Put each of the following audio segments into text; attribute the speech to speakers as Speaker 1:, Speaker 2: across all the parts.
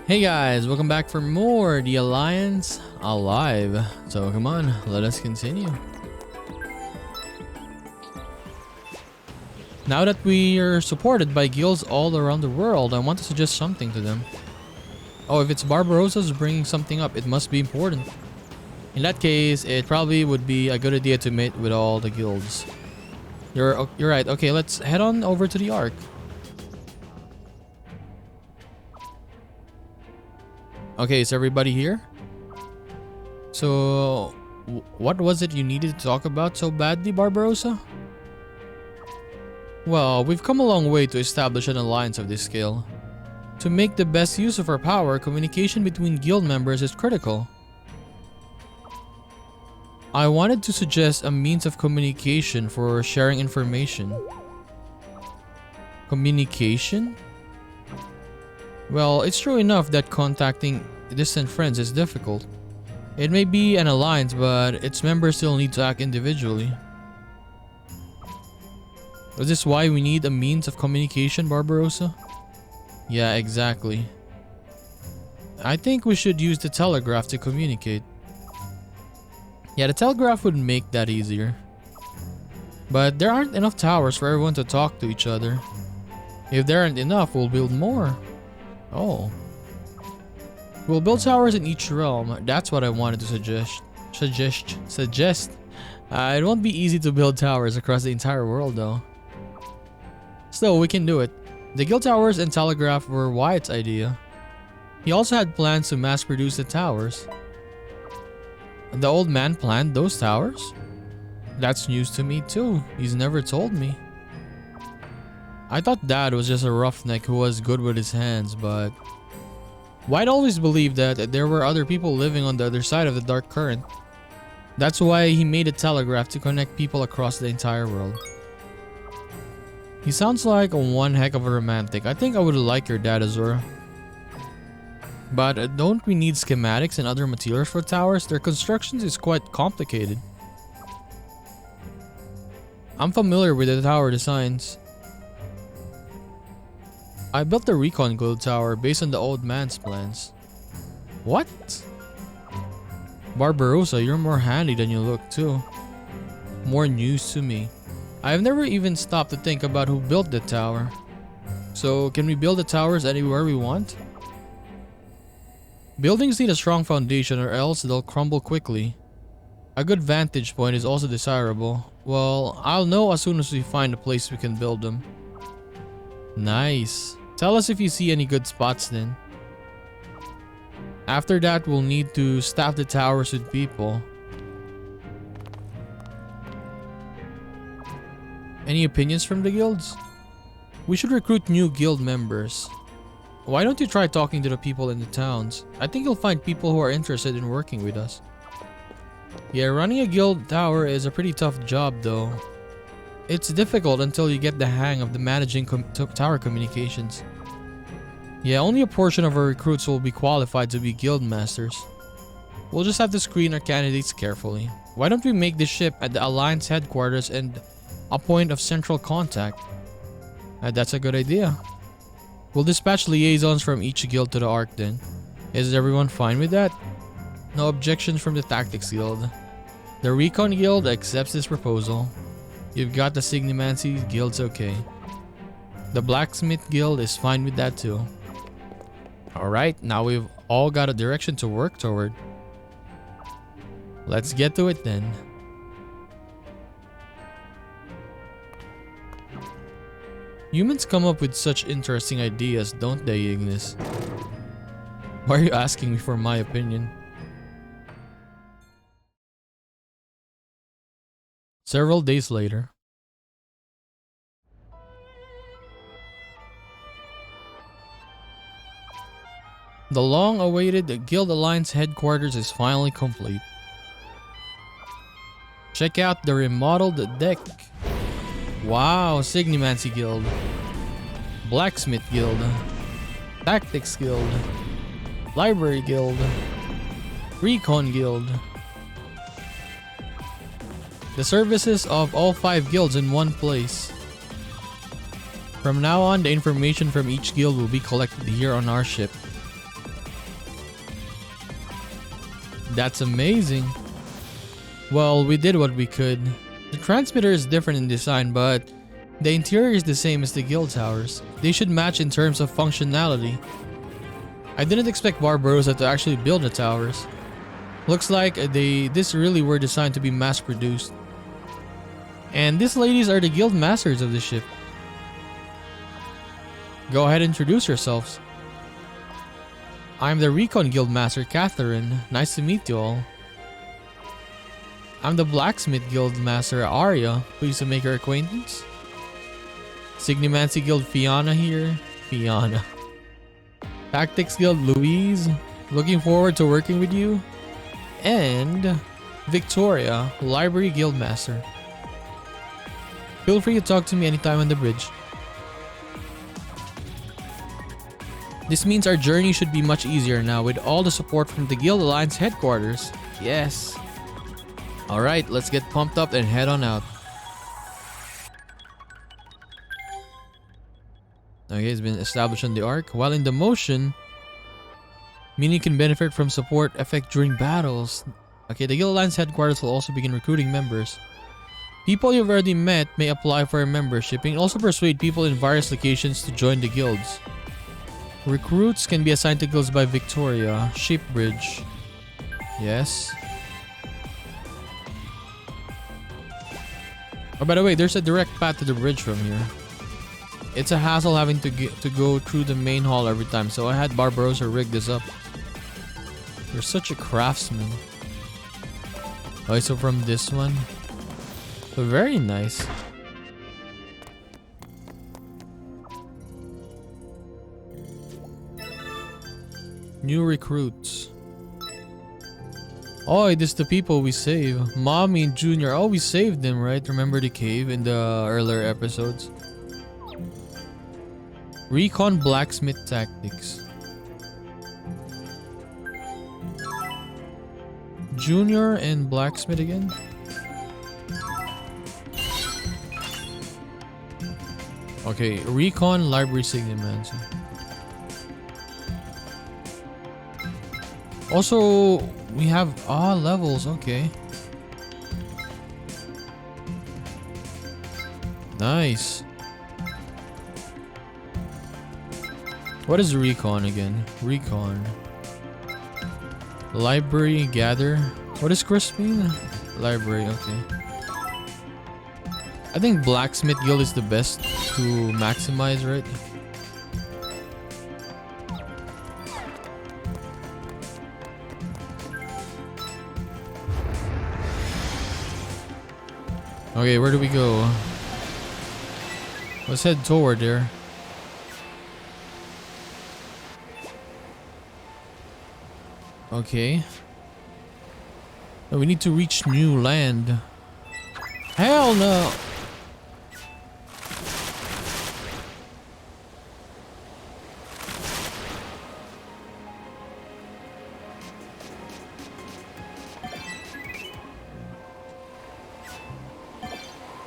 Speaker 1: Hey guys, welcome back for more The Alliance Alive. So come on, let us continue. Now that we are supported by guilds all around the world, I want to suggest something to them. Oh, if it's Barbarossa's bringing something up, it must be important. In that case, it probably would be a good idea to mate with all the guilds. You're right. Okay, let's head on over to the Ark. Okay, is everybody here? So, what was it you needed to talk about so badly, Barbarossa? Well, we've come a long way to establish an alliance of this scale. To make the best use of our power, communication between guild members is critical. I wanted to suggest a means of communication for sharing information. Communication? Well, it's true enough that contacting distant friends is difficult. It may be an alliance, but its members still need to act individually. Is this why we need a means of communication, Barbarossa? Yeah, exactly. I think we should use the telegraph to communicate. Yeah, the telegraph would make that easier. But there aren't enough towers for everyone to talk to each other. If there aren't enough, we'll build more. Oh. We'll build towers in each realm. That's what I wanted to suggest. It won't be easy to build towers across the entire world though. Still, we can do it. The guild towers and telegraph were Wyatt's idea. He also had plans to mass produce the towers. The old man planned those towers? That's news to me too. He's never told me. I thought Dad was just a roughneck who was good with his hands, but White always believed that there were other people living on the other side of the dark current. That's why he made a telegraph to connect people across the entire world. He sounds like one heck of a romantic. I think I would like your dad, Azura. But don't we need schematics and other materials for towers? Their construction is quite complicated. I'm familiar with the tower designs. I built the Recon Guild Tower based on the old man's plans. What? Barbarossa, you're more handy than you look too. More news to me. I've never even stopped to think about who built the tower. So, can we build the towers anywhere we want? Buildings need a strong foundation or else they'll crumble quickly. A good vantage point is also desirable. Well, I'll know as soon as we find a place we can build them. Nice. Tell us if you see any good spots then. After that, we'll need to staff the towers with people. Any opinions from the guilds? We should recruit new guild members. Why don't you try talking to the people in the towns? I think you'll find people who are interested in working with us. Yeah, running a guild tower is a pretty tough job though. It's difficult until you get the hang of the managing tower communications. Yeah, only a portion of our recruits will be qualified to be guild masters. We'll just have to screen our candidates carefully. Why don't we make this ship at the Alliance headquarters and a point of central contact? That's a good idea. We'll dispatch liaisons from each guild to the Ark then. Is everyone fine with that? No objections from the Tactics Guild. The Recon Guild accepts this proposal. You've got the Signimancy Guild's okay. The Blacksmith Guild is fine with that too. Alright, now we've all got a direction to work toward. Let's get to it then. Humans come up with such interesting ideas, don't they, Ignis? Why are you asking me for my opinion? Several days later. The long-awaited Guild Alliance headquarters is finally complete. Check out the remodeled deck. Wow, Signimancy Guild, Blacksmith Guild, Tactics Guild, Library Guild, Recon Guild. The services of all 5 guilds in one place. From now on, the information from each guild will be collected here on our ship. That's amazing. Well, we did what we could. The transmitter is different in design, but the interior is the same as the guild towers. They should match in terms of functionality. I didn't expect Barbarossa to actually build the towers. Looks like this really were designed to be mass produced. And these ladies are the guild masters of the ship. Go ahead and introduce yourselves. I'm the Recon Guild Master, Catherine. Nice to meet you all. I'm the Blacksmith Guild Master, Arya. Pleased to make your acquaintance. Signimancy Guild, Fiona here. Fiona. Tactics Guild, Louise. Looking forward to working with you. And Victoria, Library Guild Master. Feel free to talk to me anytime on the bridge. This means our journey should be much easier now with all the support from the Guild Alliance headquarters. Yes. Alright, let's get pumped up and head on out. Okay, it's been established on the arc. While in the motion, meaning you can benefit from support effect during battles. Okay, the Guild Alliance headquarters will also begin recruiting members. People you've already met may apply for a membership and also persuade people in various locations to join the guilds. Recruits can be assigned to guilds by Victoria. Shipbridge. Yes. Oh, by the way, there's a direct path to the bridge from here. It's a hassle having to go through the main hall every time, so I had Barbarossa rig this up. You're such a craftsman. Oh, so from this one. Very nice. New recruits. Oh, this is the people we save. Mommy and Junior. Oh, we saved them, right? Remember the cave in the earlier episodes? Recon Blacksmith Tactics. Junior and Blacksmith again? Okay, Recon Library Signimancy. Also, we have levels, okay. Nice. What is Recon again? Recon. Library Gather. What is Crispine? Library, okay. I think Blacksmith Guild is the best to maximize, right? Okay, where do we go? Let's head toward there. Okay. Oh, we need to reach new land. Hell no!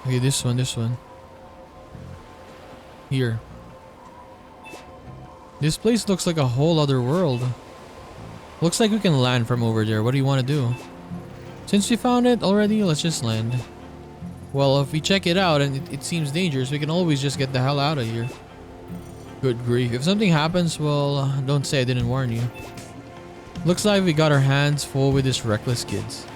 Speaker 1: Okay, this one. Here. This place looks like a whole other world. Looks like we can land from over there. What do you want to do? Since we found it already, let's just land. Well, if we check it out and it seems dangerous, we can always just get the hell out of here. Good grief. If something happens, well, don't say I didn't warn you. Looks like we got our hands full with these reckless kids.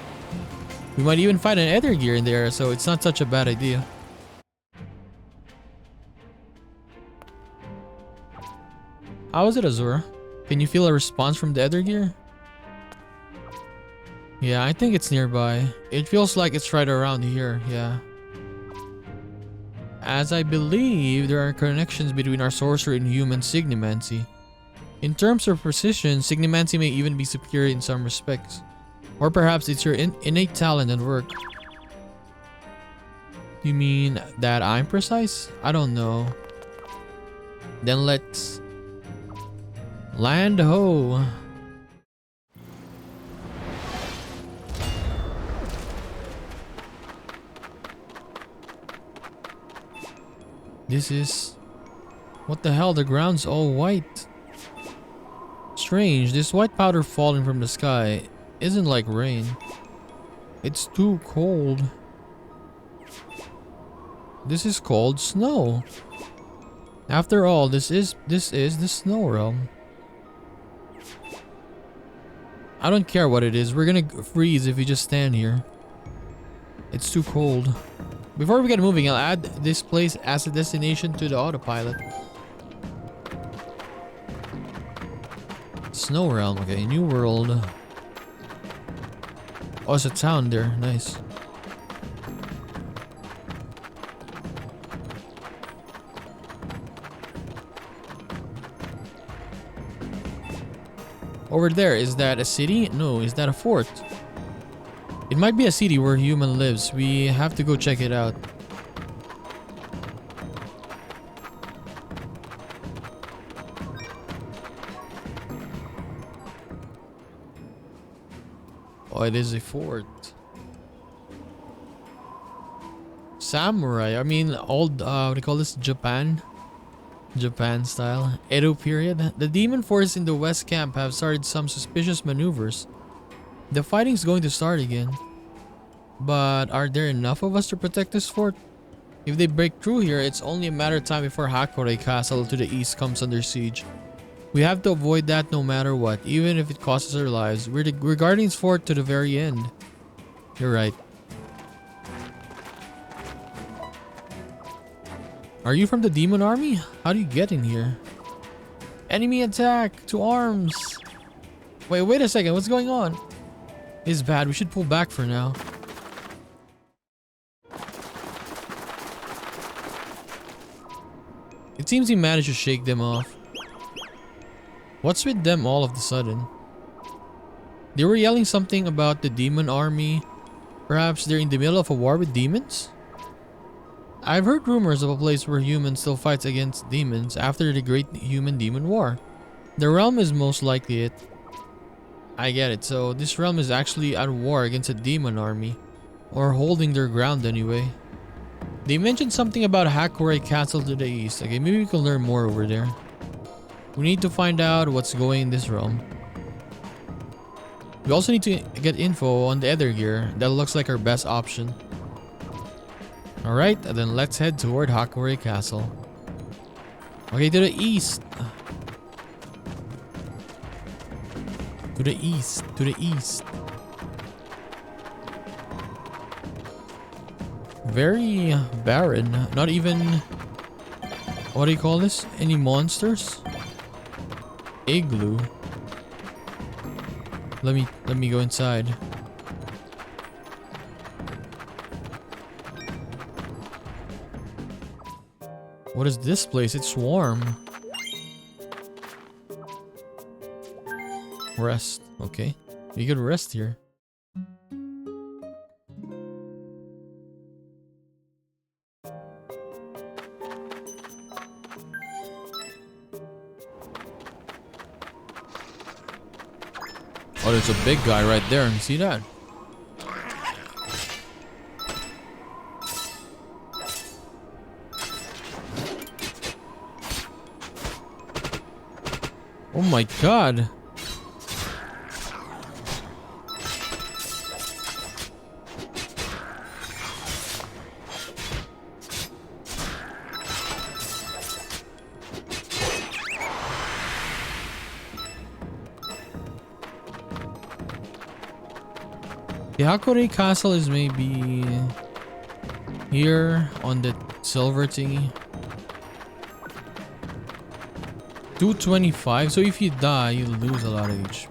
Speaker 1: We might even find an ether gear in there, so it's not such a bad idea. How is it, Azura? Can you feel a response from the ether gear? Yeah, I think it's nearby. It feels like it's right around here, yeah. As I believe, there are connections between our sorcery and human Signimancy. In terms of precision, Signimancy may even be superior in some respects. Or perhaps it's your innate talent and work. You mean that I'm precise? I don't know. Then let's land ho. This is... What the hell? The ground's all white. Strange, this white powder falling from the sky. isn't like rain. It's too cold. This is called snow. After all, this is the snow realm. I don't care what it is. We're gonna freeze if we just stand here. It's too cold. Before we get moving, I'll add this place as a destination to the autopilot. Snow realm. Okay, new world. Oh, it's a town there. Nice. Over there, is that a city? No, is that a fort? It might be a city where human lives. We have to go check it out. Oh, it is a fort. Samurai. I mean, old, what do you call this? Japan style. Edo period. The demon forces in the west camp have started some suspicious maneuvers. The fighting's going to start again. But are there enough of us to protect this fort? If they break through here, it's only a matter of time before Hakore Castle to the east comes under siege. We have to avoid that no matter what, even if it costs us our lives. We're guarding this fort to the very end. You're right. Are you from the demon army? How do you get in here? Enemy attack! To arms! Wait a second. What's going on? It's bad. We should pull back for now. It seems he managed to shake them off. What's with them all of a sudden? They were yelling something about the demon army. Perhaps they're in the middle of a war with demons? I've heard rumors of a place where humans still fight against demons after the great human-demon war. The realm is most likely it. I get it, so this realm is actually at war against a demon army. Or holding their ground anyway. They mentioned something about Hakore Castle to the east. Okay, maybe we can learn more over there. We need to find out what's going in this realm. We also need to get info on the other gear. That looks like our best option. Alright, then let's head toward Hakore Castle. Okay, to the east. To the east. To the east. Very barren. Not even... What do you call this? Any monsters? Igloo. Let me go inside. What is this place? It's warm. Rest. Okay. You could rest here. Oh, there's a big guy right there. You see that? Oh my god. The Hakore Castle is maybe here on the silver thingy. 225. So if you die, you lose a lot of HP.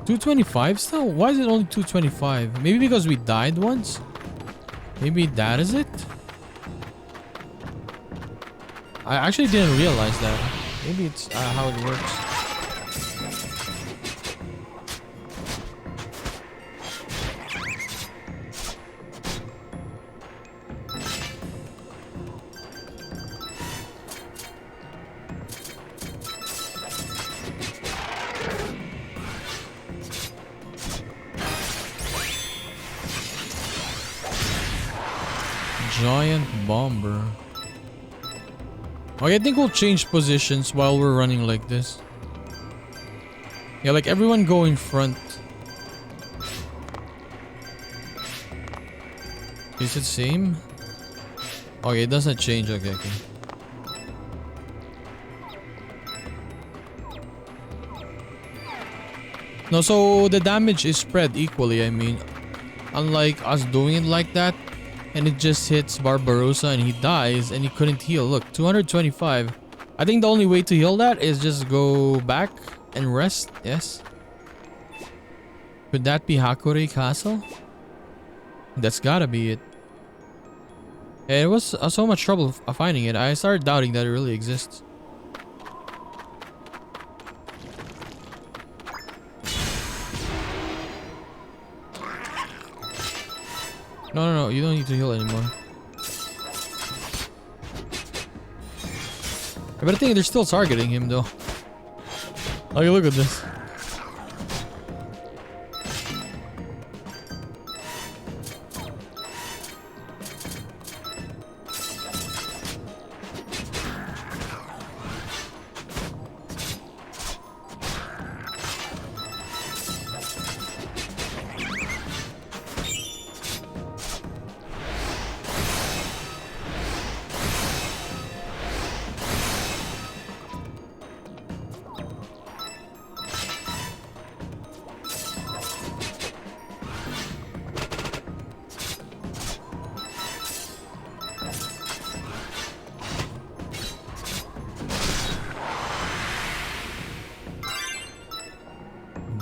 Speaker 1: $225 still? Why is it only 225? Maybe because we died once? Maybe that is it? I actually didn't realize that. Maybe it's how it works. Giant bomber. Okay, I think we'll change positions while we're running like this. Yeah, like everyone go in front. Is it same? Okay, it doesn't change. Okay. No, so the damage is spread equally, I mean. Unlike us doing it like that, and it just hits Barbarossa and he dies and he couldn't heal. Look, 225. I think the only way to heal that is just go back and rest. Yes. Could that be Hakure Castle? That's gotta be it. It was so much trouble finding it. I started doubting that it really exists. No, you don't need to heal anymore. But I think they're still targeting him though. Okay, look at this.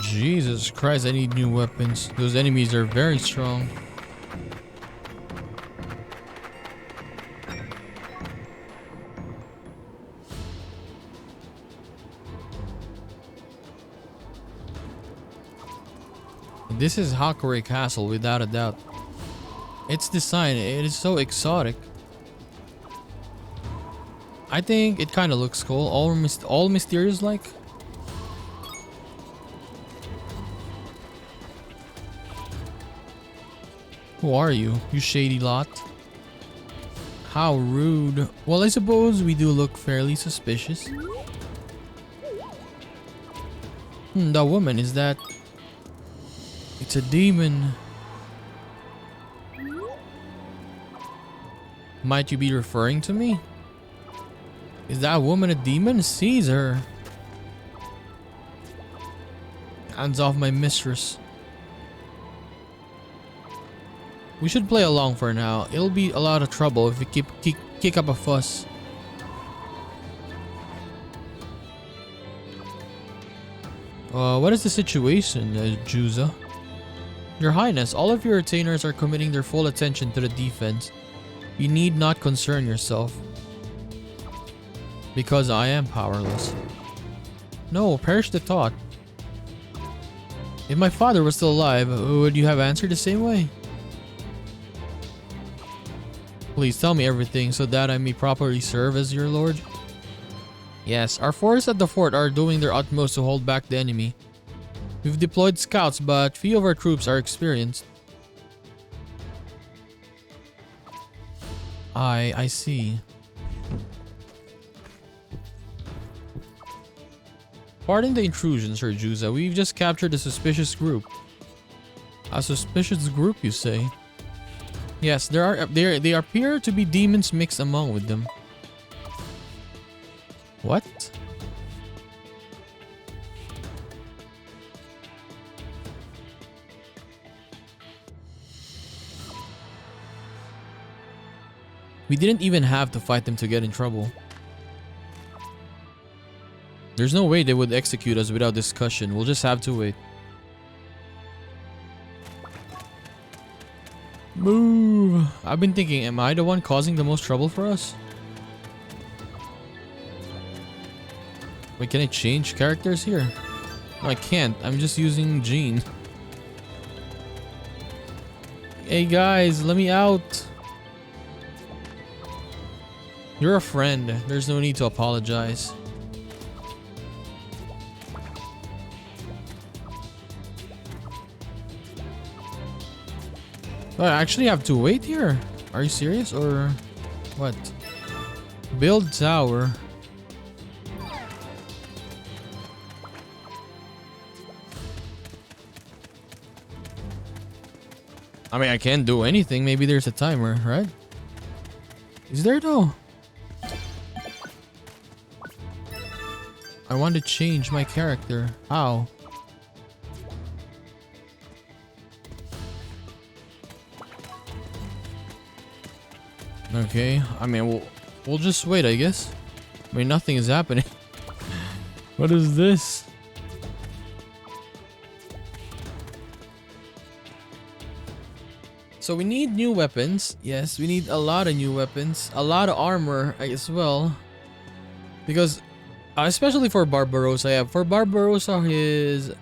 Speaker 1: Jesus Christ, I need new weapons. Those enemies are very strong. This is Hakure Castle without a doubt. Its design, it is so exotic. I think it kind of looks cool. All mysterious like. Who are you? You shady lot. How rude. Well, I suppose we do look fairly suspicious. That woman, is that... It's a demon. Might you be referring to me? Is that woman a demon? Seize her. Hands off my mistress. We should play along for now. It'll be a lot of trouble if we kick up a fuss. What is the situation, Juza? Your Highness, all of your retainers are committing their full attention to the defense. You need not concern yourself. Because I am powerless. No, perish the thought. If my father was still alive, would you have answered the same way? Please tell me everything so that I may properly serve as your lord. Yes, our forces at the fort are doing their utmost to hold back the enemy. We've deployed scouts, but few of our troops are experienced. I see. Pardon the intrusion, Sir Juza. We've just captured a suspicious group. A suspicious group, you say? Yes, they appear to be demons mixed among with them. What? We didn't even have to fight them to get in trouble. There's no way they would execute us without discussion. We'll just have to wait. Move! I've been thinking, am I the one causing the most trouble for us? Wait, can I change characters here? No, I can't. I'm just using Jean. Hey guys, let me out. You're a friend. There's no need to apologize. Oh, I actually have to wait here. Are you serious or what? Build tower. I mean, I can't do anything. Maybe there's a timer, right? Is there though? I want to change my character. How? Okay, I mean, we'll just wait, I guess. I mean, nothing is happening. What is this? So we need new weapons. Yes, we need a lot of new weapons. A lot of armor as well. Because, especially for Barbarossa, yeah. For Barbarossa, his...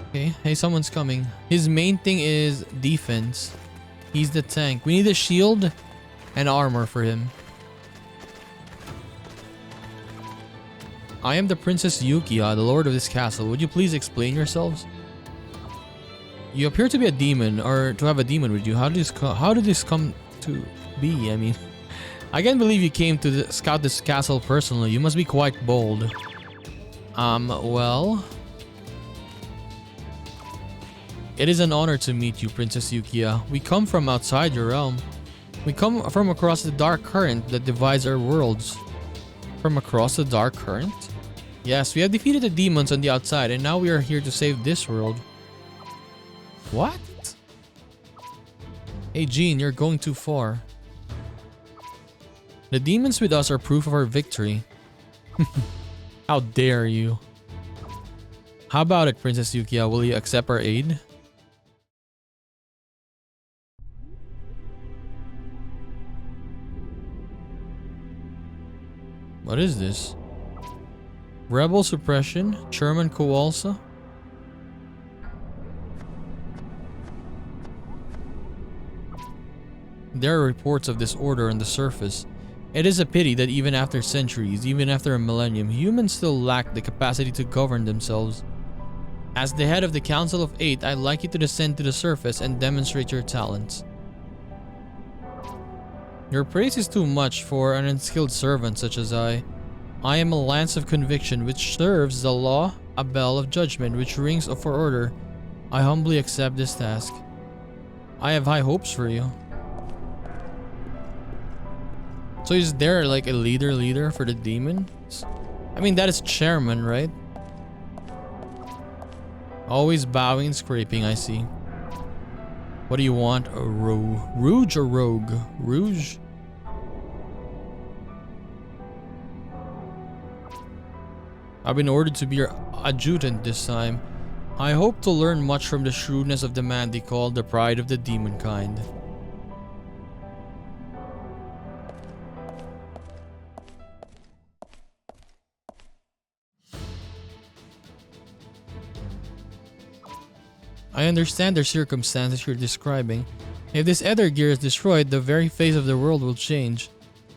Speaker 1: Okay, hey, someone's coming. His main thing is defense. He's the tank. We need a shield and armor for him. I am the Princess Yukia, the lord of this castle. Would you please explain yourselves? You appear to be a demon, or to have a demon with you. How did this come to be? I mean, I can't believe you came to scout this castle personally. You must be quite bold. Well... It is an honor to meet you, Princess Yukia. We come from outside your realm. We come from across the dark current that divides our worlds. From across the dark current? Yes, we have defeated the demons on the outside, and now we are here to save this world. What? Hey Jean, you're going too far. The demons with us are proof of our victory. How dare you? How about it, Princess Yukia? Will you accept our aid? What is this? Rebel suppression? Sherman Kowalsa? There are reports of disorder on the surface. It is a pity that even after centuries, even after a millennium, humans still lack the capacity to govern themselves. As the head of the Council of Eight, I'd like you to descend to the surface and demonstrate your talents. Your praise is too much for an unskilled servant such as I. I am a lance of conviction which serves the law, a bell of judgment which rings for order. I humbly accept this task. I have high hopes for you. So is there like a leader for the demons? I mean, that is chairman, right? Always bowing and scraping, I see. What do you want? A rouge or rogue? Rouge? I've been ordered to be your adjutant this time. I hope to learn much from the shrewdness of the man they call the pride of the demon kind. I understand the circumstances you're describing. If this ether gear is destroyed, the very face of the world will change.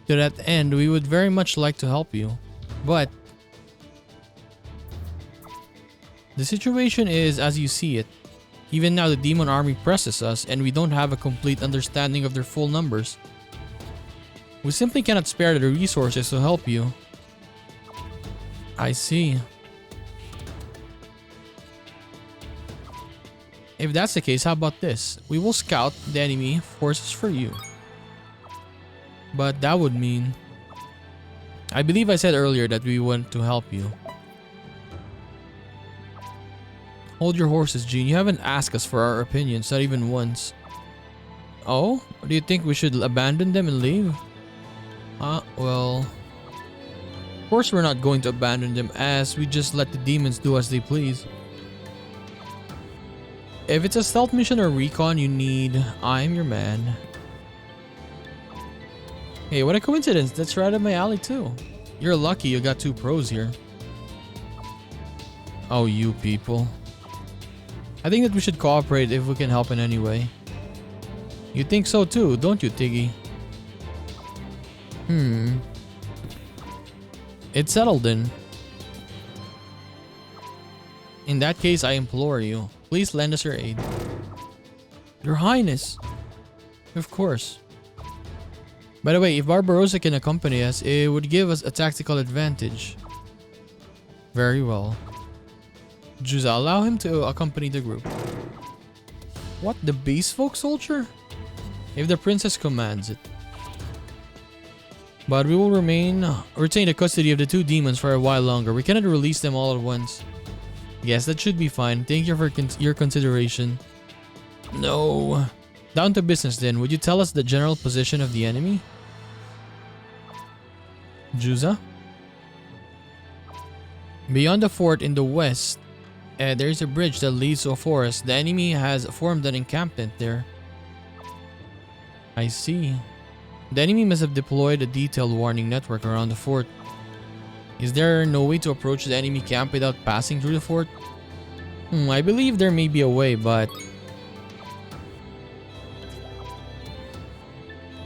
Speaker 1: To that end, we would very much like to help you. But the situation is as you see it. Even now the demon army presses us and we don't have a complete understanding of their full numbers. We simply cannot spare the resources to help you. I see. If that's the case, how about this? We will scout the enemy forces for you. But that would mean... I believe I said earlier that we want to help you. Hold your horses, Jean. You haven't asked us for our opinions, not even once. Oh? Do you think we should abandon them and leave? Well... Of course we're not going to abandon them, as we just let the demons do as they please. If it's a stealth mission or recon you need, I'm your man. Hey, what a coincidence. That's right up my alley too. You're lucky you got two pros here. Oh, you people. I think that we should cooperate if we can help in any way. You think so too, don't you, Tiggy? It's settled then. In that case, I implore you, please lend us your aid. Your Highness. Of course. By the way, if Barbarossa can accompany us, it would give us a tactical advantage. Very well. Juza, allow him to accompany the group. What? The base folk soldier? If the princess commands it. But we will retain the custody of the two demons for a while longer. We cannot release them all at once. Yes, that should be fine. Thank you for your consideration. No. Down to business then. Would you tell us the general position of the enemy? Juza? Beyond the fort in the west, there is a bridge that leads to a forest. The enemy has formed an encampment there. I see. The enemy must have deployed a detailed warning network around the fort. Is there no way to approach the enemy camp without passing through the fort? I believe there may be a way, but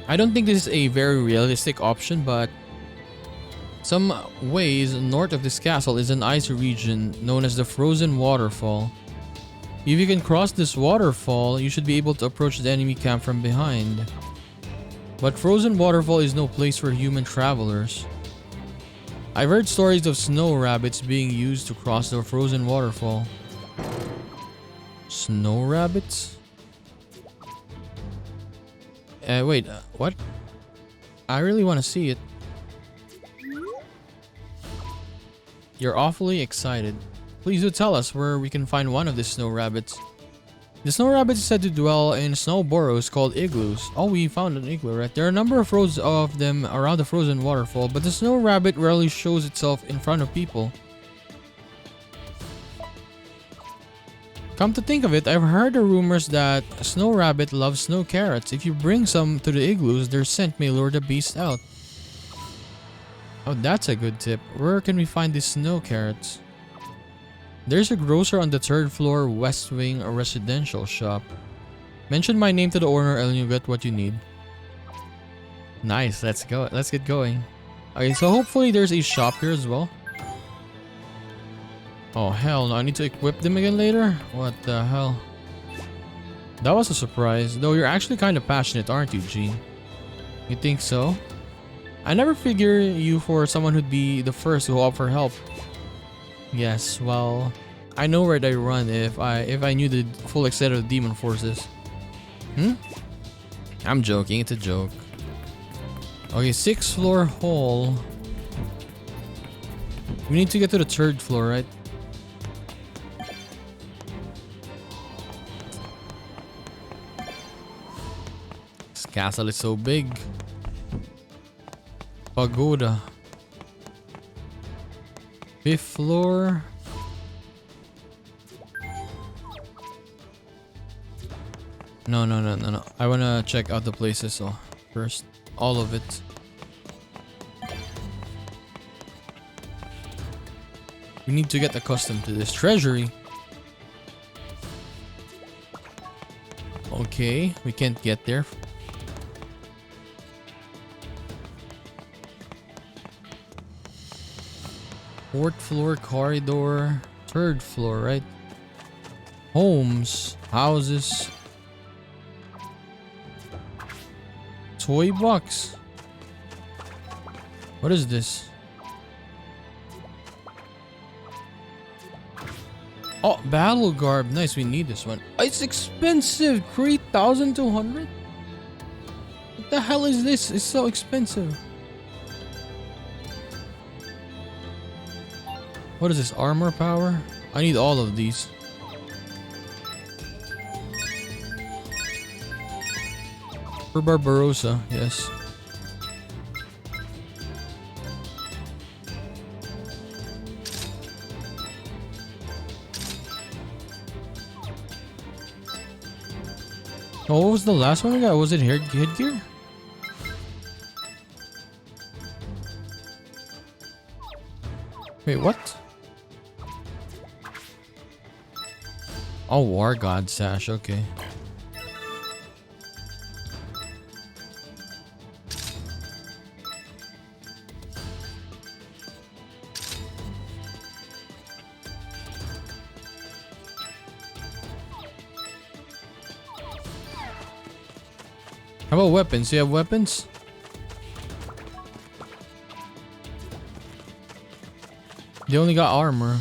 Speaker 1: I don't think this is a very realistic option, but some ways north of this castle is an ice region known as the Frozen Waterfall. If you can cross this waterfall, you should be able to approach the enemy camp from behind. But Frozen Waterfall is no place for human travelers. I've heard stories of snow rabbits being used to cross the Frozen Waterfall. Snow rabbits? Wait, what? I really want to see it. You're awfully excited. Please do tell us where we can find one of the snow rabbits. The snow rabbits is said to dwell in snow burrows called igloos. Oh, we found an igloo, right? There are a number of rows of them around the frozen waterfall, but the snow rabbit rarely shows itself in front of people. Come to think of it, I've heard the rumors that a snow rabbit loves snow carrots. If you bring some to the igloos, their scent may lure the beast out. Oh, that's a good tip. Where can we find these snow carrots? There's a grocer on the 3rd floor west wing, a residential shop. Mention my name to the owner and you'll get what you need. Nice, let's go. Let's get going. Okay, so hopefully there's a shop here as well. Oh hell no, I need to equip them again later? What the hell? That was a surprise. Though you're actually kind of passionate, aren't you, Gene? You think so? I never figure you for someone who'd be the first to offer help. Yes, well, I know where they run if I knew the full extent of the demon forces. I'm joking, it's a joke. Okay, 6th floor hall. We need to get to the 3rd floor, right? This castle is so big. Pagoda. 5th floor. No. I wanna check out the places first. All of it. We need to get accustomed to this treasury. Okay, we can't get there. Fourth floor corridor. 3rd floor, right? Homes. Houses. Toy box. What is this? Oh, battle garb. Nice, we need this one. It's expensive. 3,200? What the hell is this? It's so expensive. What is this? Armor power? I need all of these. For Barbarossa, yes. Oh, what was the last one we got? Was it headgear? Wait, what? Oh, War God sash, okay. How about weapons? Do you have weapons? They only got armor.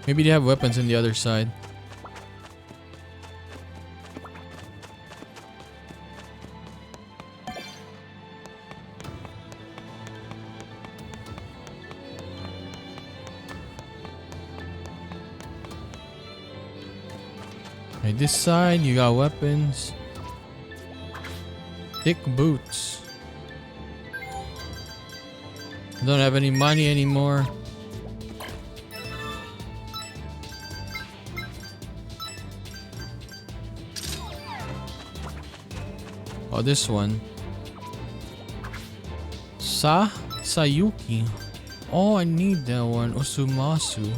Speaker 1: Maybe they have weapons on the other side. Okay, this side you got weapons. Thick boots. Don't have any money anymore. Oh, this one. Sayuki. Oh, I need that one. Osumasu.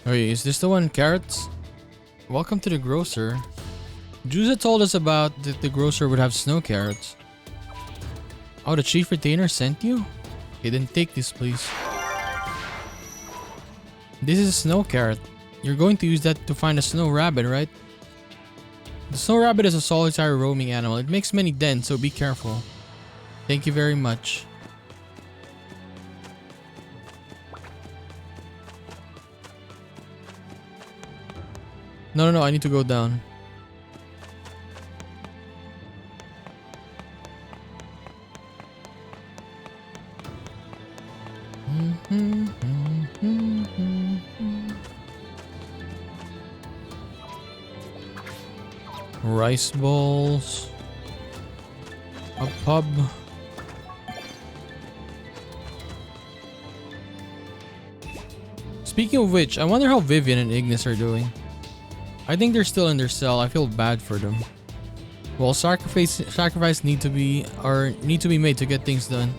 Speaker 1: Okay, is this the one? Carrots? Welcome to the grocer. Juza told us about that the grocer would have snow carrots. Oh, the chief retainer sent you? Okay, then take this, please. This is a snow carrot. You're going to use that to find a snow rabbit, right? The snow rabbit is a solitary roaming animal. It makes many dens, so be careful. Thank you very much. No, I need to go down. Rice balls. A pub. Speaking of which, I wonder how Vivian and Ignis are doing. I think they're still in their cell. I feel bad for them. Well, sacrifice need to be made to get things done.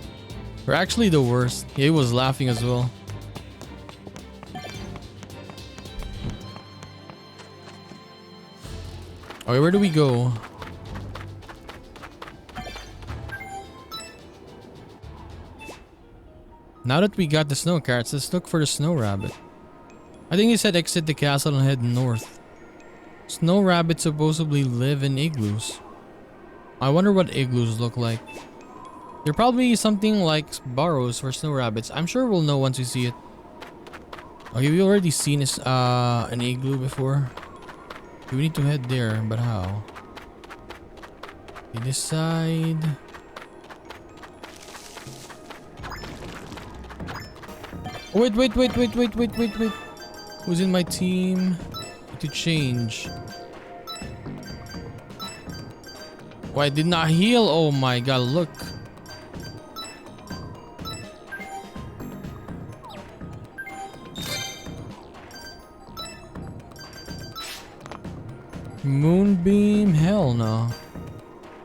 Speaker 1: We're actually the worst. He was laughing as well. Okay, where do we go? Now that we got the snow carrots, let's look for the snow rabbit. I think he said exit the castle and head north. Snow rabbits supposedly live in igloos. I wonder what igloos look like. They're probably something like burrows for snow rabbits. I'm sure we'll know once we see it. Okay, we already seen this, an igloo before. We need to head there, but how? Okay, this side. Oh, wait. Who's in my team? Need to change. Oh, I did not heal. Oh my god, look. Moonbeam? Hell no.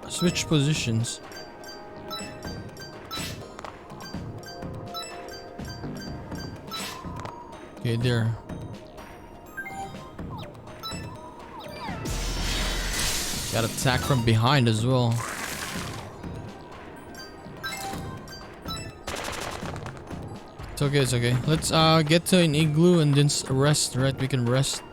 Speaker 1: Switch positions. Okay, there. Got attacked from behind as well. It's okay. Let's get to an igloo and then rest, right? We can rest.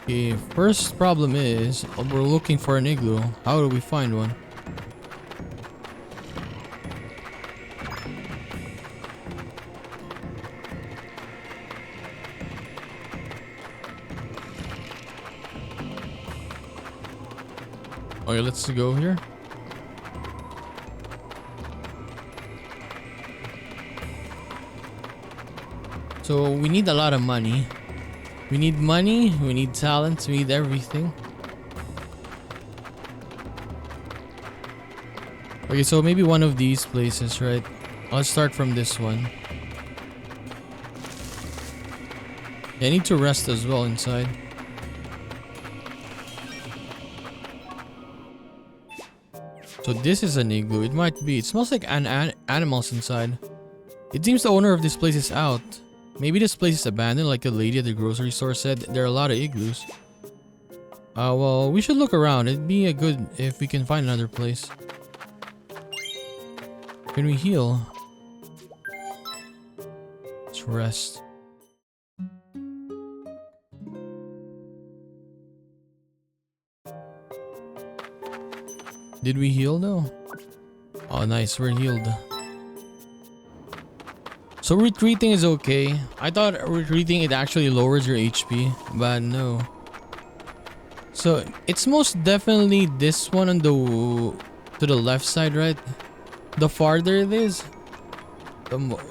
Speaker 1: Okay, first problem is we're looking for an igloo. How do we find one? Okay, let's go here. So we need a lot of money. We need money, we need talent, we need everything. Okay, so maybe one of these places, right? I'll start from this one. Yeah, I need to rest as well inside. So this is an igloo. It might be. It smells like animals inside. It seems the owner of this place is out. Maybe this place is abandoned, like the lady at the grocery store said. There are a lot of igloos. Well, we should look around. It'd be a good if we can find another place. Can we heal? Let's rest. Did we heal though? Oh, nice. We're healed. So retreating is okay. I thought retreating it actually lowers your HP, but no. So it's most definitely this one on the to the left side, right? The farther it is,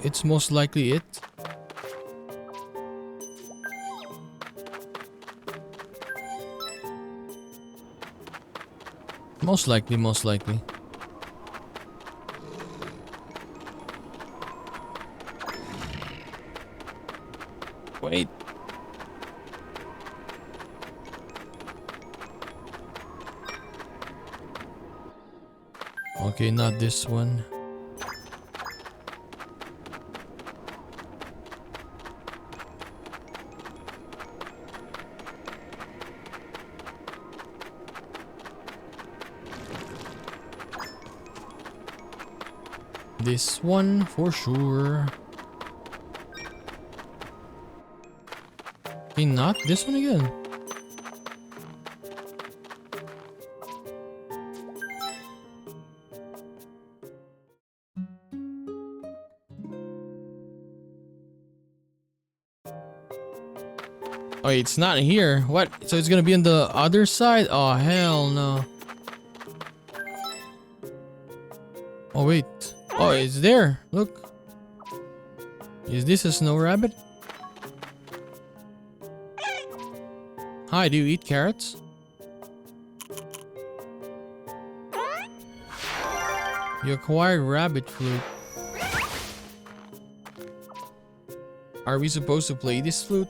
Speaker 1: it's most likely it. Most likely, most likely. Wait. Okay, not this one. This one for sure. Okay, not this one again. Oh, it's not here. What? So it's gonna be on the other side? Oh, hell no. Oh, wait. Oh, it's there. Look. Is this a snow rabbit? Hi, do you eat carrots? You acquired rabbit flute. Are we supposed to play this flute?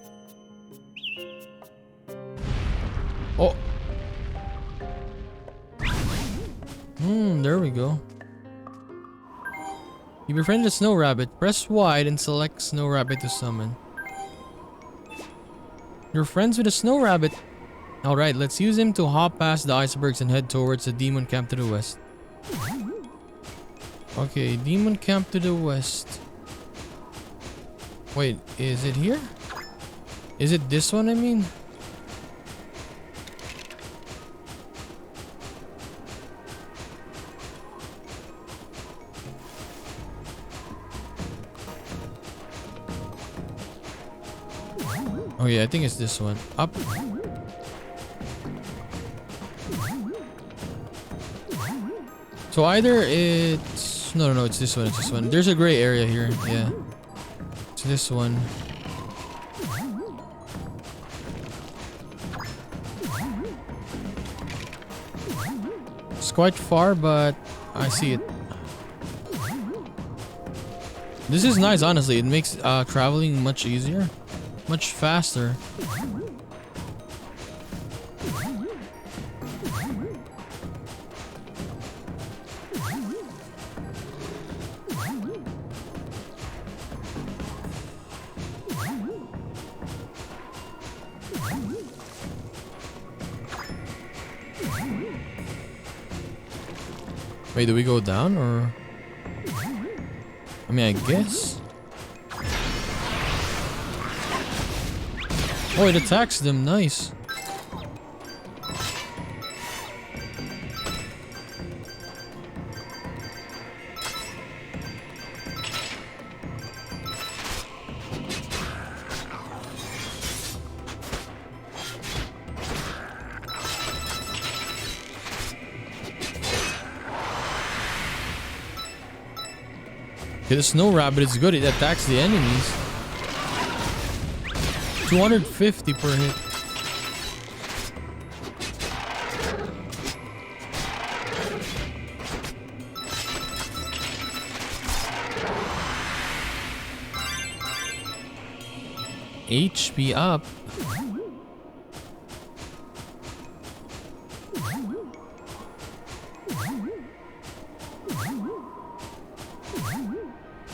Speaker 1: Oh. There we go. You befriended a snow rabbit. Press wide and select snow rabbit to summon. You're friends with a snow rabbit. Alright, let's use him to hop past the icebergs and head towards the demon camp to the west. Okay, demon camp to the west. Wait, is it here? Is it this one, I mean? Oh yeah, I think it's this one. Up. So either it's... No, it's this one, it's this one. There's a gray area here, yeah. It's this one. It's quite far, but I see it. This is nice, honestly. It makes traveling much easier. Much faster. Wait, do we go down or? I mean, I guess. Oh, it attacks them. Nice. Okay, the snow rabbit is good. It attacks the enemies. 250 per hit. HP up.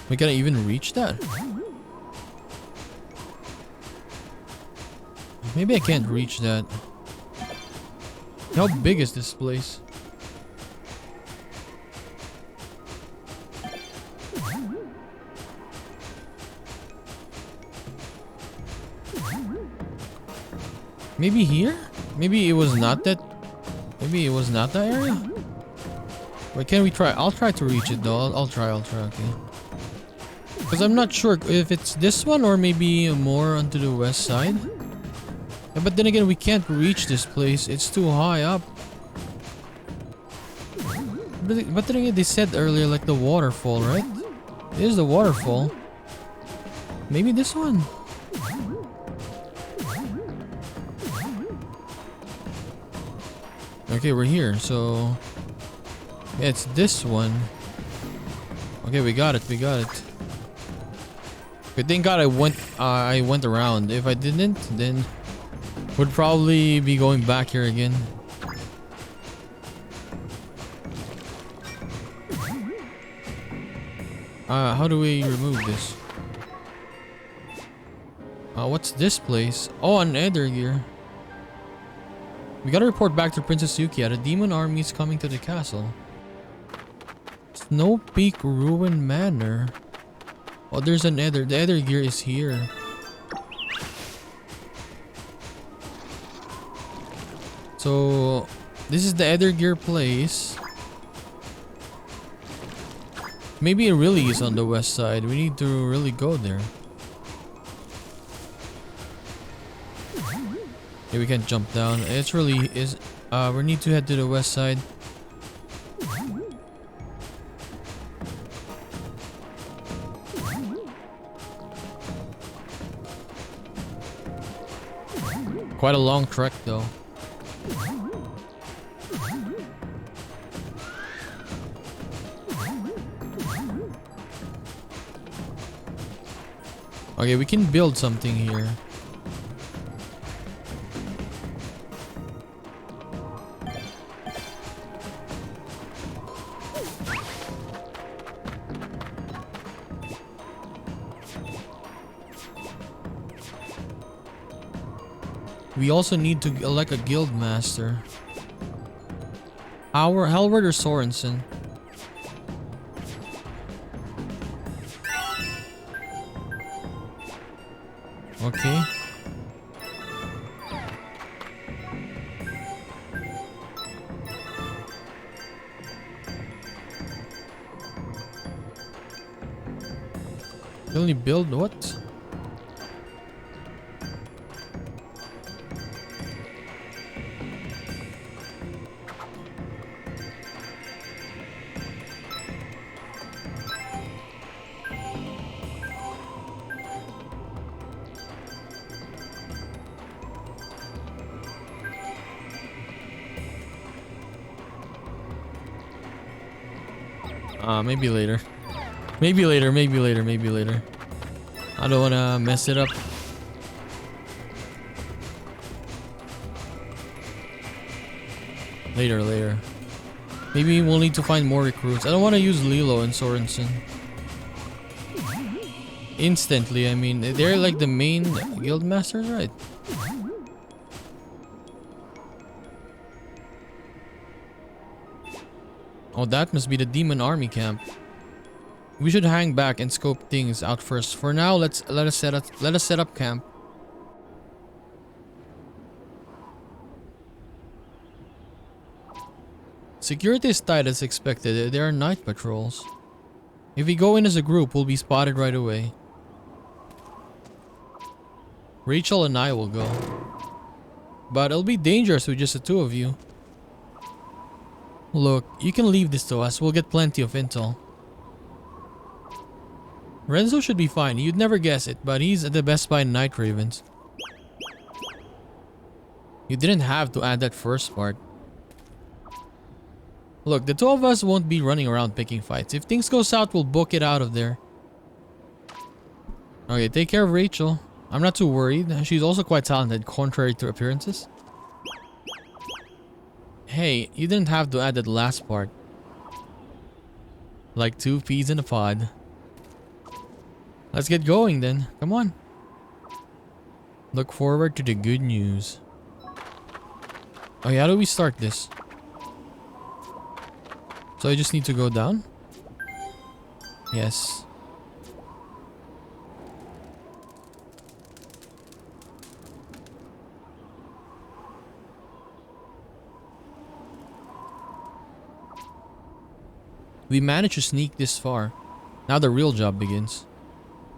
Speaker 1: We can't even reach that. Maybe I can't reach that. How big is this place? Maybe here? Maybe it was not that. Maybe it was not that area. Wait, can we try? I'll try to reach it though. I'll try. Okay. Because I'm not sure if it's this one or maybe more onto the west side. Yeah, but then again, we can't reach this place. It's too high up. But then again, they said earlier like the waterfall, right? It is the waterfall. Maybe this one. Okay, we're here. So yeah, it's this one. Okay, we got it. Good thank God I went around. If I didn't, then would probably be going back here again. How do we remove this? What's this place? Oh, an Nether gear. We gotta report back to Princess Yukia. The demon army is coming to the castle. Snow Peak Ruin Manor. Oh, there's an Nether. The Nether gear is here. So, this is the Nether gear place. Maybe it really is on the west side. We need to really go there. Okay, we can't jump down. It's really is. We need to head to the west side. Quite a long trek, though. Okay, we can build something here. We also need to elect a guild master. Halvard or Sorensen? Okay. You only build what? Maybe later. Maybe later. I don't wanna mess it up. Later. Maybe we'll need to find more recruits. I don't wanna use Lilo and Sorensen. Instantly, I mean, they're like the main guild masters, right? Oh, that must be the demon army camp. We should hang back and scope things out first. For now, let us set up camp. Security is tight as expected. There are night patrols. If we go in as a group, we'll be spotted right away. Rachel and I will go. But it'll be dangerous with just the two of you. Look, you can leave this to us. We'll get plenty of intel. Renzo should be fine. You'd never guess it, but he's at the Best Buy Night Ravens. You didn't have to add that first part. Look, the two of us won't be running around picking fights. If things go south, we'll book it out of there. Okay, take care of Rachel. I'm not too worried. She's also quite talented, contrary to appearances. Hey, you didn't have to add that last part. Like two peas in a pod. Let's get going then. Come on. Look forward to the good news. Oh yeah, how do we start this? So I just need to go down? Yes. We managed to sneak this far. Now the real job begins.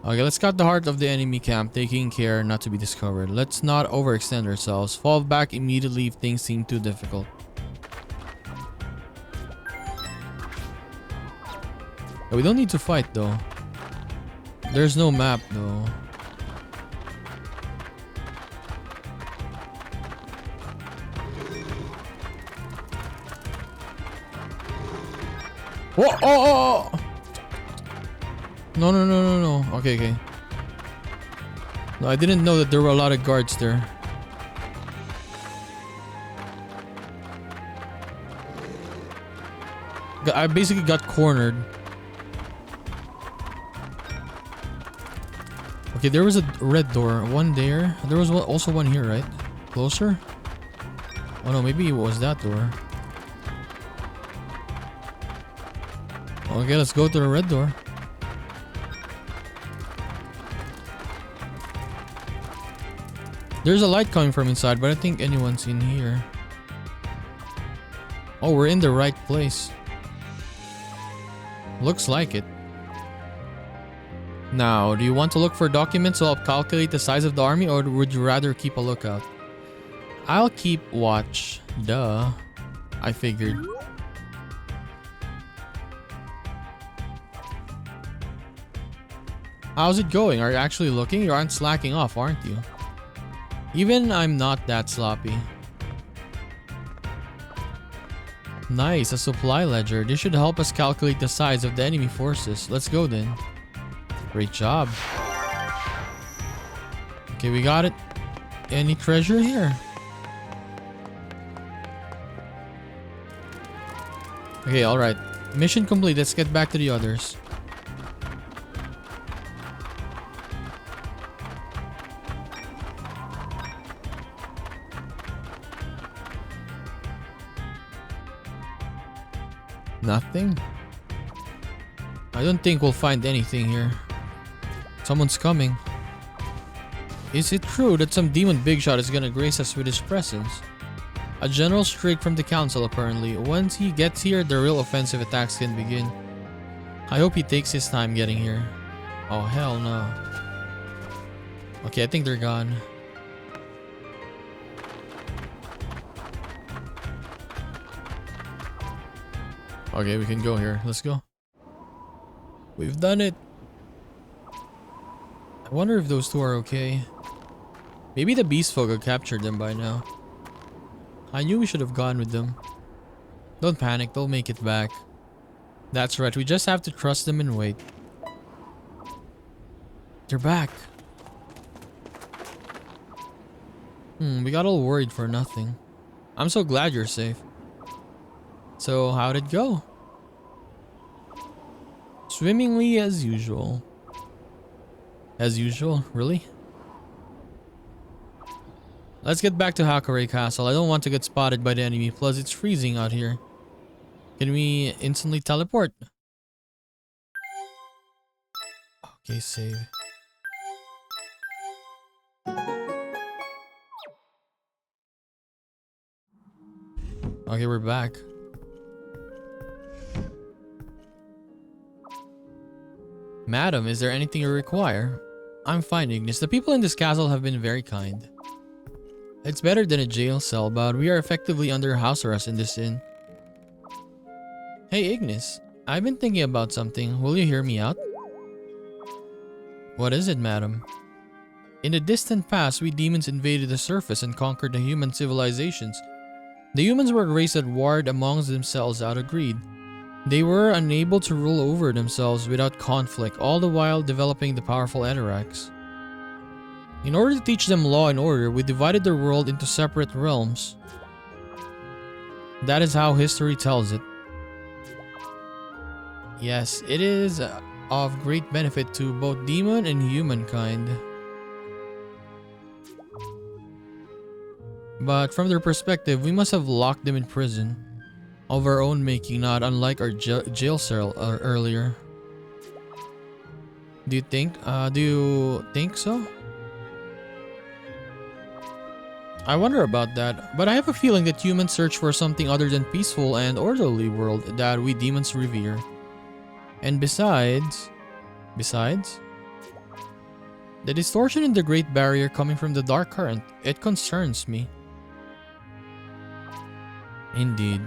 Speaker 1: Okay, let's scout the heart of the enemy camp, taking care not to be discovered. Let's not overextend ourselves. Fall back immediately if things seem too difficult. We don't need to fight though. There's no map though. Whoa! Oh! No, no, no, no, no. Okay, okay. No, I didn't know that there were a lot of guards there. I basically got cornered. Okay, there was a red door. One there. There was also one here, right? Closer? Oh no, maybe it was that door. Okay, let's go to the red door. There's a light coming from inside, but I don't think anyone's in here. Oh, we're in the right place. Looks like it. Now, do you want to look for documents to help calculate the size of the army, or would you rather keep a lookout? I'll keep watch. Duh. I figured. How's it going? Are you actually looking? You aren't slacking off, aren't you? Even I'm not that sloppy. Nice, a supply ledger. This should help us calculate the size of the enemy forces. Let's go then. Great job. Okay, we got it. Any treasure here? Okay, alright. Mission complete. Let's get back to the others. Nothing? I don't think we'll find anything here. Someone's coming. Is it true that some demon big shot is gonna grace us with his presence? A general straight from the council apparently. Once he gets here, the real offensive attacks can begin. I hope he takes his time getting here. Oh hell no. Okay, I think they're gone. Okay, we can go here. Let's go. We've done it. I wonder if those two are okay. Maybe the beast folk have captured them by now. I knew we should have gone with them. Don't panic, they'll make it back. That's right, we just have to trust them and wait. They're back. We got all worried for nothing. I'm so glad you're safe. So, how'd it go? Swimmingly as usual. As usual? Really? Let's get back to Hakare Castle. I don't want to get spotted by the enemy. Plus, it's freezing out here. Can we instantly teleport? Okay, save. Okay, we're back. Madam, is there anything you require? I'm fine, Ignis. The people in this castle have been very kind. It's better than a jail cell, but we are effectively under house arrest in this inn. Hey, Ignis. I've been thinking about something. Will you hear me out? What is it, madam? In the distant past, we demons invaded the surface and conquered the human civilizations. The humans were a race that warred amongst themselves out of greed. They were unable to rule over themselves without conflict, all the while developing the powerful Eterax. In order to teach them law and order, we divided their world into separate realms. That is how history tells it. Yes, it is of great benefit to both demon and humankind. But from their perspective, we must have locked them in prison of our own making, not unlike our jail cell earlier. Do you think so? I wonder about that, but I have a feeling that humans search for something other than peaceful and orderly world that we demons revere. And besides, the distortion in the Great Barrier coming from the Dark Current, it concerns me. Indeed.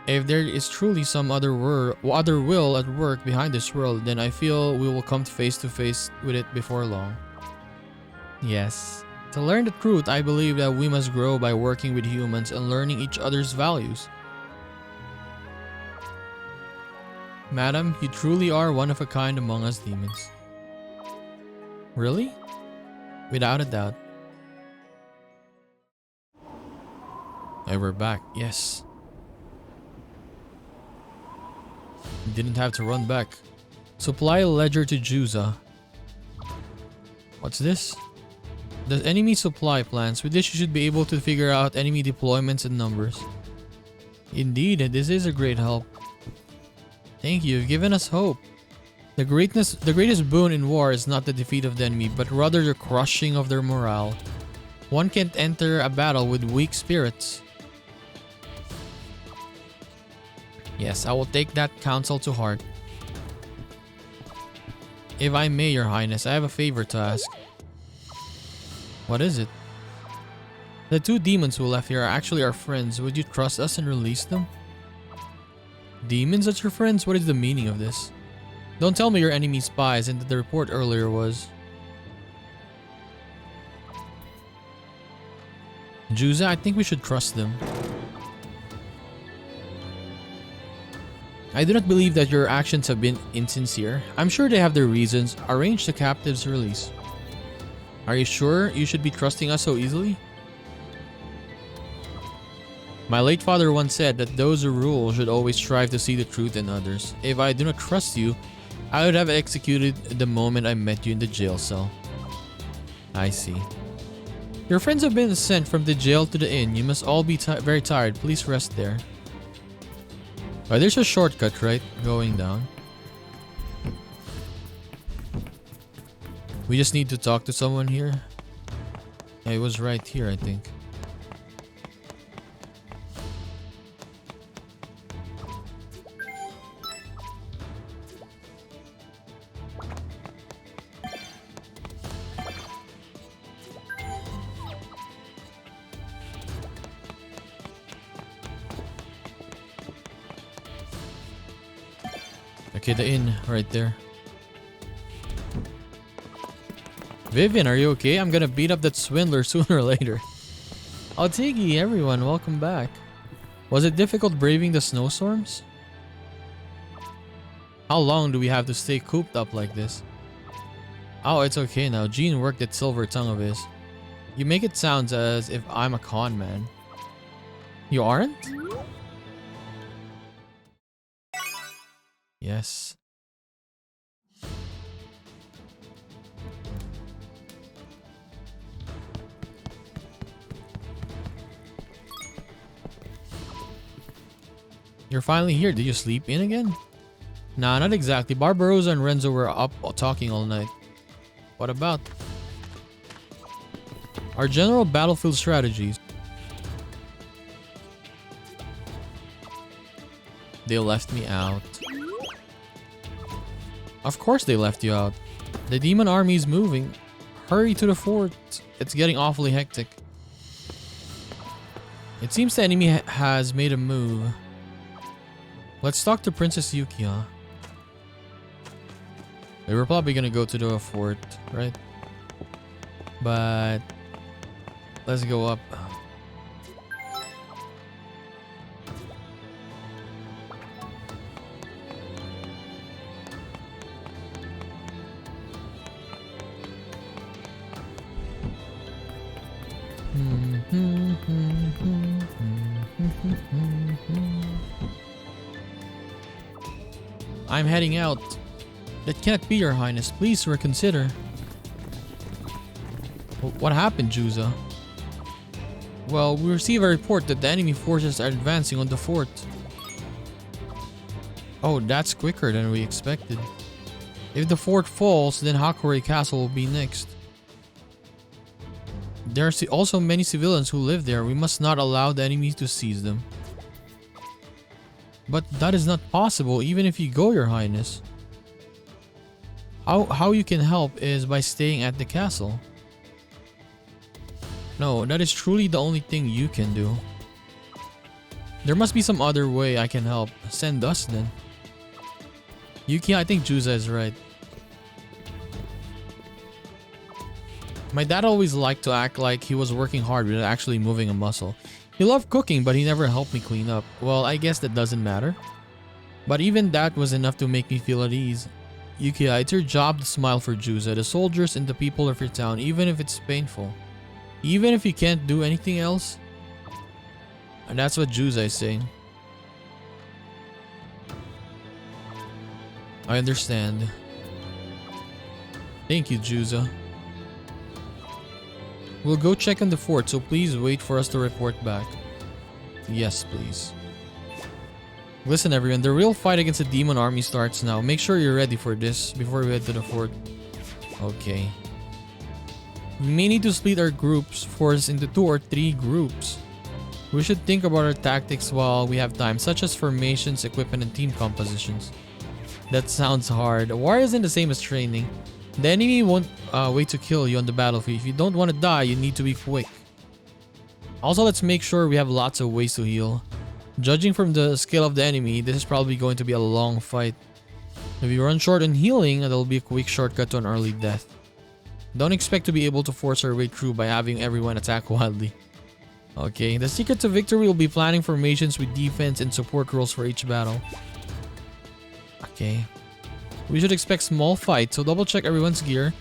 Speaker 1: If there is truly some other will at work behind this world, then I feel we will come face to face with it before long. Yes. To learn the truth, I believe that we must grow by working with humans and learning each other's values. Madam, you truly are one of a kind among us demons. Really? Without a doubt. Hey, we're back. Yes. You didn't have to run back. Supply a ledger to Juza. What's this? The enemy supply plans. With this, you should be able to figure out enemy deployments and numbers. Indeed, this is a great help. Thank you. You've given us hope. The greatest boon in war is not the defeat of the enemy, but rather the crushing of their morale. One can't enter a battle with weak spirits. Yes, I will take that counsel to heart. If I may, Your Highness, I have a favor to ask. What is it? The two demons who left here are actually our friends. Would you trust us and release them? Demons as your friends? What is the meaning of this? Don't tell me you're enemy spies and that the report earlier was... Juza, I think we should trust them. I do not believe that your actions have been insincere. I'm sure they have their reasons. Arrange the captive's release. Are you sure you should be trusting us so easily? My late father once said that those who rule should always strive to see the truth in others. If I do not trust you, I would have executed the moment I met you in the jail cell. I see. Your friends have been sent from the jail to the inn. You must all be very tired. Please rest there. Oh, there's a shortcut, right? Going down. We just need to talk to someone here. Yeah, it was right here, I think. Okay, the inn right there. Vivian, are you okay? I'm gonna beat up that swindler sooner or later. Oh, Tiggy, everyone, welcome back. Was it difficult braving the snowstorms? How long do we have to stay cooped up like this? Oh, it's okay now. Jean worked that silver tongue of his. You make it sound as if I'm a con man. You aren't? Yes. You're finally here. Did you sleep in again? Nah, not exactly. Barbarossa and Renzo were up talking all night. What about our general battlefield strategies? They left me out. Of course they left you out. The demon army is moving. Hurry to the fort. It's getting awfully hectic. It seems the enemy has made a move. Let's talk to Princess Yuki, huh? They were probably gonna go to the fort, right? But let's go up. I'm heading out. That can't be, Your Highness. Please reconsider. What happened, Juza? Well, we receive a report that the enemy forces are advancing on the fort. Oh, that's quicker than we expected. If the fort falls, then Hakure Castle will be next. There are also many civilians who live there. We must not allow the enemies to seize them. But that is not possible even if you go, Your Highness. How you can help is by staying at the castle. No, that is truly the only thing you can do. There must be some other way I can help. Send us then. Yuki, I think Juza is right. My dad always liked to act like he was working hard without actually moving a muscle. He loved cooking, but he never helped me clean up. Well, I guess that doesn't matter. But even that was enough to make me feel at ease. Yukiya, it's your job to smile for Juza, the soldiers and the people of your town, even if it's painful. Even if you can't do anything else. And that's what Juza is saying. I understand. Thank you, Juza. We'll go check on the fort, so please wait for us to report back. Yes, please. Listen everyone, the real fight against the demon army starts now. Make sure you're ready for this before we head to the fort. Okay. We may need to split our force into 2 or 3 groups. We should think about our tactics while we have time, such as formations, equipment, and team compositions. That sounds hard. War isn't the same as training. The enemy won't wait to kill you on the battlefield. If you don't want to die, you need to be quick. Also, let's make sure we have lots of ways to heal. Judging from the skill of the enemy, this is probably going to be a long fight. If you run short on healing, that'll be a quick shortcut to an early death. Don't expect to be able to force our way through by having everyone attack wildly. Okay, the secret to victory will be planning formations with defense and support roles for each battle. Okay. We should expect small fights, so double check everyone's gear,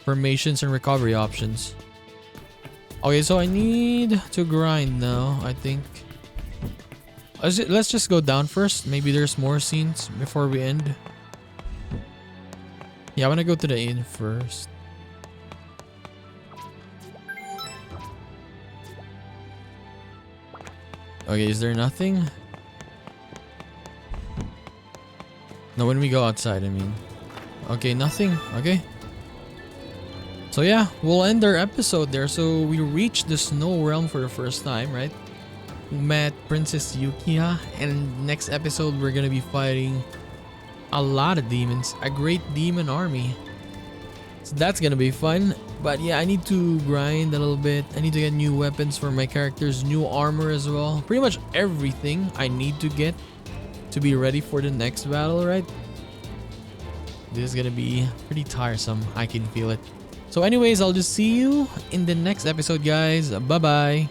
Speaker 1: formations, and recovery options. Okay, so I need to grind now, I think. Let's just go down first. Maybe there's more scenes before we end. Yeah, I want to go to the inn first. Okay, is there nothing? No, when we go outside, I mean. Okay, nothing. Okay. So yeah, we'll end our episode there. So we reached the Snow Realm for the first time, right? We met Princess Yukiya, and next episode we're gonna be fighting a lot of demons. A great demon army. So that's gonna be fun. But yeah, I need to grind a little bit. I need to get new weapons for my characters, new armor as well. Pretty much everything I need to get to be ready for the next battle, right? This is gonna be pretty tiresome. I can feel it. So anyways, I'll just see you in the next episode, guys. Bye bye.